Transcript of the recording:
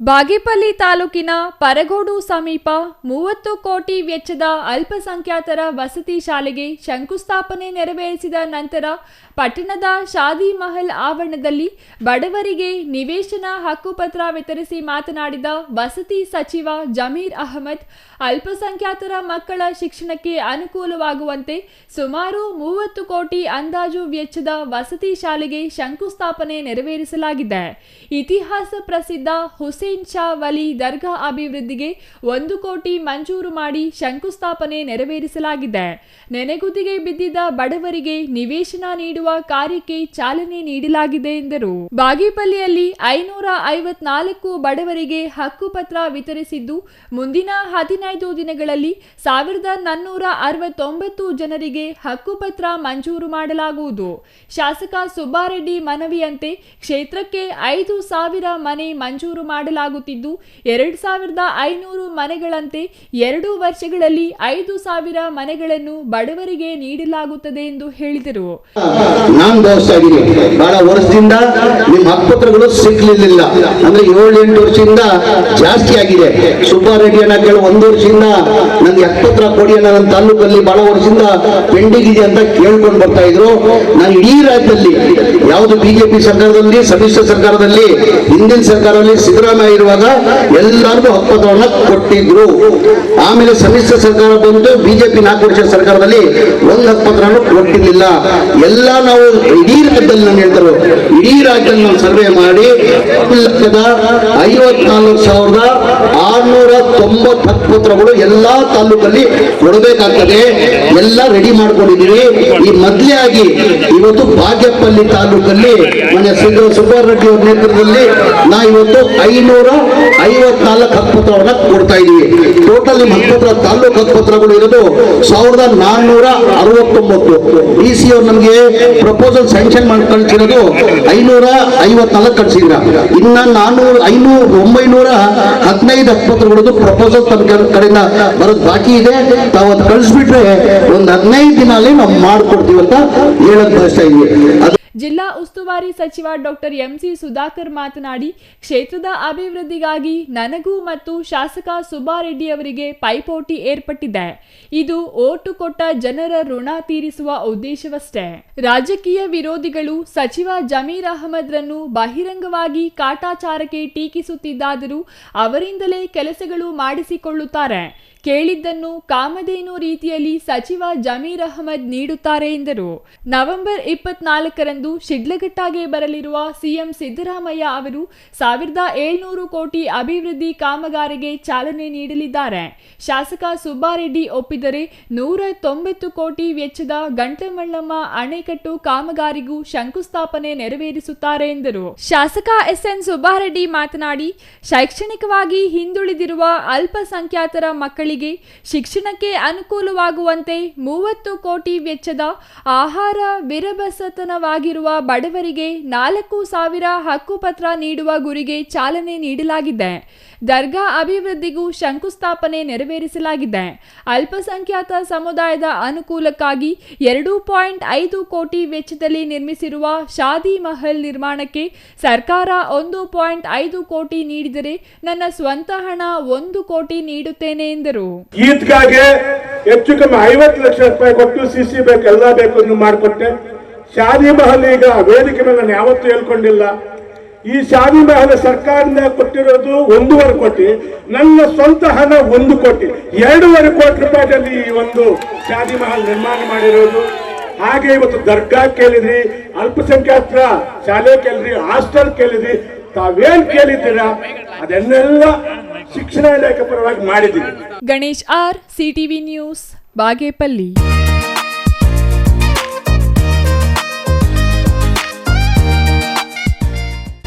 ಬಾಗೇಪಲ್ಲಿ ತಾಲೂಕಿನ ಪರಗೋಡು ಸಮೀಪ 30 ಕೋಟಿ ವೆಚ್ಚದ ಅಲ್ಪಸಂಖ್ಯಾತರ ವಸತಿ ಶಾಲೆಗೆ ಶಂಕುಸ್ಥಾಪನೆ ನೆರವೇರಿಸಿದ ನಂತರ ಪಟ್ಟಣದ ಶಾದಿ ಮಹಲ್ ಆವರಣದಲ್ಲಿ ಬಡವರಿಗೆ ನಿವೇಶನ ಹಕ್ಕುಪತ್ರ ವಿತರಿಸಿ ಮಾತನಾಡಿದ ವಸತಿ ಸಚಿವ ಜಮೀರ್ ಅಹಮದ್, ಅಲ್ಪಸಂಖ್ಯಾತರ ಮಕ್ಕಳ ಶಿಕ್ಷಣಕ್ಕೆ ಅನುಕೂಲವಾಗುವಂತೆ ಸುಮಾರು 30 ಕೋಟಿ ಅಂದಾಜು ವೆಚ್ಚದ ವಸತಿ ಶಾಲೆಗೆ ಶಂಕುಸ್ಥಾಪನೆ ನೆರವೇರಿಸಲಾಗಿದೆ. ಇತಿಹಾಸ ಪ್ರಸಿದ್ಧ ಹುಸೇನ್ ಶಾ ವಲಿ ದರ್ಗಾ ಅಭಿವೃದ್ಧಿಗೆ 1 ಕೋಟಿ ಮಂಜೂರು ಮಾಡಿ ಶಂಕುಸ್ಥಾಪನೆ ನೆರವೇರಿಸಲಾಗಿದೆ. ನೆನೆಗುದಿಗೆ ಬಿದ್ದಿದ್ದ ಬಡವರಿಗೆ ನಿವೇಶನ ನೀಡುವ ಕಾರ್ಯಕ್ಕೆ ಚಾಲನೆ ನೀಡಲಾಗಿದೆ ಎಂದರು. ಬಾಗೇಪಲ್ಲಿಯಲ್ಲಿ 554 ಬಡವರಿಗೆ ಹಕ್ಕುಪತ್ರ ವಿತರಿಸಿದ್ದು, ಮುಂದಿನ 15 ದಿನಗಳಲ್ಲಿ 1469 ಜನರಿಗೆ ಹಕ್ಕುಪತ್ರ ಮಂಜೂರು ಮಾಡಲಾಗುವುದು. ಶಾಸಕ ಸುಬ್ಬಾರೆಡ್ಡಿ ಮನವಿಯಂತೆ ಕ್ಷೇತ್ರಕ್ಕೆ 5,000 ಮನೆ ಮಂಜೂರು ಮಾಡಲಾಗುತ್ತಿದ್ದು, 2,500 ಮನೆಗಳಂತೆ 2 ವರ್ಷಗಳಲ್ಲಿ 5,000 ಮನೆಗಳನ್ನು ಬಡವರಿಗೆ ನೀಡಲಾಗುತ್ತದೆ ಎಂದು ಹೇಳಿದರು. ನಾನು ಭಾವಿಸ್ತಾಯಿದ್ದೀನಿ, ಬಹಳ ವರ್ಷದಿಂದ ನಿಮ್ಮ ಹಕ್ಕುಪತ್ರಗಳು ಸಿಗ್ಲಿಲ್ಲ ಅಂದ್ರೆ 7-8 ವರ್ಷದಿಂದ ಜಾಸ್ತಿ ಆಗಿದೆ. ಸುಬ್ಬಾರೆಡ್ಡಿ ಅಣ್ಣ ಕೇಳಿ 1 ವರ್ಷದಿಂದ ನನಗೆ ಹಕ್ಕುಪತ್ರ ಕೊಡಿ ಅನ್ನೋ ನನ್ನ ತಾಲೂಕಲ್ಲಿ ಬಹಳ ವರ್ಷದಿಂದ ಪೆಂಡಿಂಗ್ ಇದೆ ಅಂತ ಕೇಳ್ಕೊಂಡು ಬರ್ತಾ ಇದ್ರು. ನಾನು ಇಡೀ ರಾಜ್ಯದಲ್ಲಿ ಯಾವುದು ಬಿಜೆಪಿ ಸರ್ಕಾರದಲ್ಲಿ, ಸಮ್ಮಿಶ್ರ ಸರ್ಕಾರದಲ್ಲಿ, ಹಿಂದಿನ ಸರ್ಕಾರದಲ್ಲಿ ಸಿದ್ದರಾಮಯ್ಯ ಇರುವಾಗ ಎಲ್ಲರಿಗೂ ಹಕ್ಕುಪತ್ರವನ್ನ ಕೊಟ್ಟಿದ್ರು. ಆಮೇಲೆ ಸಮ್ಮಿಶ್ರ ಸರ್ಕಾರ ಬಂದು ಬಿಜೆಪಿ 4 ವರ್ಷ ಸರ್ಕಾರದಲ್ಲಿ ಒಂದು ಹಕ್ಕುಪತ್ರನೂ ಕೊಟ್ಟಿರಲಿಲ್ಲ. ಎಲ್ಲ ನಾವು ಇಡೀ ರಾಜ್ಯದಲ್ಲಿ ನಾನು ಹೇಳ್ತಾರೆ, ಇಡೀ ರಾಜ್ಯದಲ್ಲಿ ನಾವು ಸರ್ವೆ ಮಾಡಿ 1,54,690 ಹಕ್ಕುಪತ್ರಗಳು ಎಲ್ಲಾ ತಾಲೂಕಲ್ಲಿ ಕೊಡಬೇಕಾಗ್ತದೆ. ಎಲ್ಲ ರೆಡಿ ಮಾಡ್ಕೊಂಡಿದ್ದೀವಿ. ಈ ಮೊದಲೇ ಆಗಿ ಇವತ್ತು ಬಾಗೇಪಲ್ಲಿ ತಾಲೂಕಲ್ಲಿ ಮನೆ ಸುಬ್ಬಾರೆಡ್ಡಿ ಅವರ ನೇತೃತ್ವದಲ್ಲಿ ನಾವು ಇವತ್ತು 554 ಹಕ್ಕುಪತ್ರವನ್ನ ಕೊಡ್ತಾ ಇದೀವಿ. ಟೋಟಲ್ ನಿಮ್ಮ ಹಕ್ಕುಪತ್ರ ತಾಲೂಕು ಹಕ್ಕುಪತ್ರಗಳು ಇರೋದು 1,469. DC ಅವರು ನಮಗೆ ಪ್ರಪೋಸಲ್ ಸ್ಯಾಂಕ್ಷನ್ ಮಾಡಿ ಕಳಿಸಿರೋದು 554 ಕಳಿಸಿದ್ರ. ಇನ್ನ 915 ಹಕ್ಕುಪತ್ರಗಳದ್ದು ಪ್ರಪೋಸಲ್ ತಮ್ಮ ಕಡೆಯಿಂದ ಬರೋದು ಬಾಕಿ ಇದೆ. ತಾವು ಅದು ಕಳಿಸ್ಬಿಟ್ರೆ ಒಂದು 15 ದಿನಲ್ಲಿ ನಾವು ಮಾಡ್ಕೊಡ್ತೀವಿ ಅಂತ ಹೇಳಕ್ ಬಯಸ್ತಾ ಇದ್ವಿ. ಜಿಲ್ಲಾ ಉಸ್ತುವಾರಿ ಸಚಿವ ಡಾಕ್ಟರ್ ಎಂಸಿ ಸುಧಾಕರ್ ಮಾತನಾಡಿ, ಕ್ಷೇತ್ರದ ಅಭಿವೃದ್ಧಿಗಾಗಿ ನನಗೂ ಮತ್ತು ಶಾಸಕ ಸುಬ್ಬಾರೆಡ್ಡಿ ಅವರಿಗೆ ಪೈಪೋಟಿ ಏರ್ಪಟ್ಟಿದೆ. ಇದು ಓಟು ಕೊಟ್ಟ ಜನರ ಋಣ ತೀರಿಸುವ ಉದ್ದೇಶವಷ್ಟೇ. ರಾಜಕೀಯ ವಿರೋಧಿಗಳು ಸಚಿವ ಜಮೀರ್ ಅಹಮದ್ರನ್ನು ಬಹಿರಂಗವಾಗಿ ಕಾಟಾಚಾರಕ್ಕೆ ಟೀಕಿಸುತ್ತಿದ್ದಾದರೂ ಅವರಿಂದಲೇ ಕೆಲಸಗಳು ಮಾಡಿಸಿಕೊಳ್ಳುತ್ತಾರೆ. ಕೇಳಿದ್ದನ್ನು ಕಾಮಧೇನು ರೀತಿಯಲ್ಲಿ ಸಚಿವ ಜಮೀರ್ ಅಹಮದ್ ನೀಡುತ್ತಾರೆ ಎಂದರು. ನವೆಂಬರ್ 24ರಂದು ಶಿಡ್ಲಘಟ್ಟಗೆ ಬರಲಿರುವ ಸಿಎಂ ಸಿದ್ದರಾಮಯ್ಯ ಅವರು 1,700 ಕೋಟಿ ಅಭಿವೃದ್ಧಿ ಕಾಮಗಾರಿಗೆ ಚಾಲನೆ ನೀಡಲಿದ್ದಾರೆ. ಶಾಸಕ ಸುಬ್ಬಾರೆಡ್ಡಿ ಒಪ್ಪಿದರೆ 190 ಕೋಟಿ ವೆಚ್ಚದ ಗಂಟಮಳ್ಳಮ್ಮ ಅಣೆಕಟ್ಟು ಕಾಮಗಾರಿಗೂ ಶಂಕುಸ್ಥಾಪನೆ ನೆರವೇರಿಸುತ್ತಾರೆ ಎಂದರು. ಶಾಸಕ ಎಸ್ಎನ್ ಸುಬ್ಬಾರೆಡ್ಡಿ ಮಾತನಾಡಿ, ಶೈಕ್ಷಣಿಕವಾಗಿ ಹಿಂದುಳಿದಿರುವ ಅಲ್ಪಸಂಖ್ಯಾತರ ಮಕ್ಕಳಿಗೆ ಶಿಕ್ಷಣಕ್ಕೆ ಅನುಕೂಲವಾಗುವಂತೆ 30 ಕೋಟಿ ವೆಚ್ಚದ ಆಹಾರ ವಿರಬಸತನವಾಗಿರುವ ಬಡವರಿಗೆ 4,000 ಹಕ್ಕುಪತ್ರ ನೀಡುವ ಗುರಿಗೆ ಚಾಲನೆ ನೀಡಲಾಗಿದೆ. ದರ್ಗಾ ಅಭಿವೃದ್ಧಿಗೂ ಶಂಕುಸ್ಥಾಪನೆ ನೆರವೇರಿಸಲಾಗಿದೆ. ಅಲ್ಪಸಂಖ್ಯಾತ ಸಮುದಾಯದ ಅನುಕೂಲಕ್ಕಾಗಿ 2.5 ಕೋಟಿ ವೆಚ್ಚದಲ್ಲಿ ನಿರ್ಮಿಸಿರುವ ಶಾದಿ ಮಹಲ್ ನಿರ್ಮಾಣಕ್ಕೆ ಸರ್ಕಾರ 1.5 ಕೋಟಿ ನೀಡಿದರೆ ನನ್ನ ಸ್ವಂತ ಹಣ 1 ಕೋಟಿ ನೀಡುತ್ತೇನೆ ಎಂದರು. ಈದ್ಗಾಗೆ ಹೆಚ್ಚು ಕಮ್ಮಿ 50 ಲಕ್ಷ ರೂಪಾಯಿ ಕೊಟ್ಟು ಸಿಸಿ ಬೇಕು ಎಲ್ಲ ಬೇಕು ಎಂದು ಮಾಡಿಕೊಟ್ಟೆ. ಶಾದಿ ಮಹಲ್ ಈಗ ವೇದಿಕೆ ಮೇಲೆ ನಾನು ಯಾವತ್ತೂ ಹೇಳ್ಕೊಂಡಿಲ್ಲ. ಈ ಶಾದಿ ಮಹಲ್ ಸರ್ಕಾರದಿಂದ ಕೊಟ್ಟಿರೋದು 1.5 ಕೋಟಿ, ನನ್ನ ಸ್ವಂತ ಹಣ 1 ಕೋಟಿ, 2.5 ಕೋಟಿ ರೂಪಾಯಿದಲ್ಲಿ ಈ ಒಂದು ಶಾದಿ ಮಹಲ್ ನಿರ್ಮಾಣ ಮಾಡಿರೋದು. ಹಾಗೆ ಇವತ್ತು ದರ್ಗಾ ಕೇಳಿದ್ರಿ, ಅಲ್ಪಸಂಖ್ಯಾತರ ಶಾಲೆ ಕೇಳಿದ್ರಿ, ಹಾಸ್ಟೆಲ್ ಕೇಳಿದ್ರಿ, ತಾವೇನ್ ಕೇಳಿದ್ದೀರಾ ಅದನ್ನೆಲ್ಲ ಶಿಕ್ಷಣ ಇಲಾಖೆ ಪರವಾಗಿ ಮಾಡಿದ್ದೀವಿ. Ganesh R, CTV news, Bagepalli.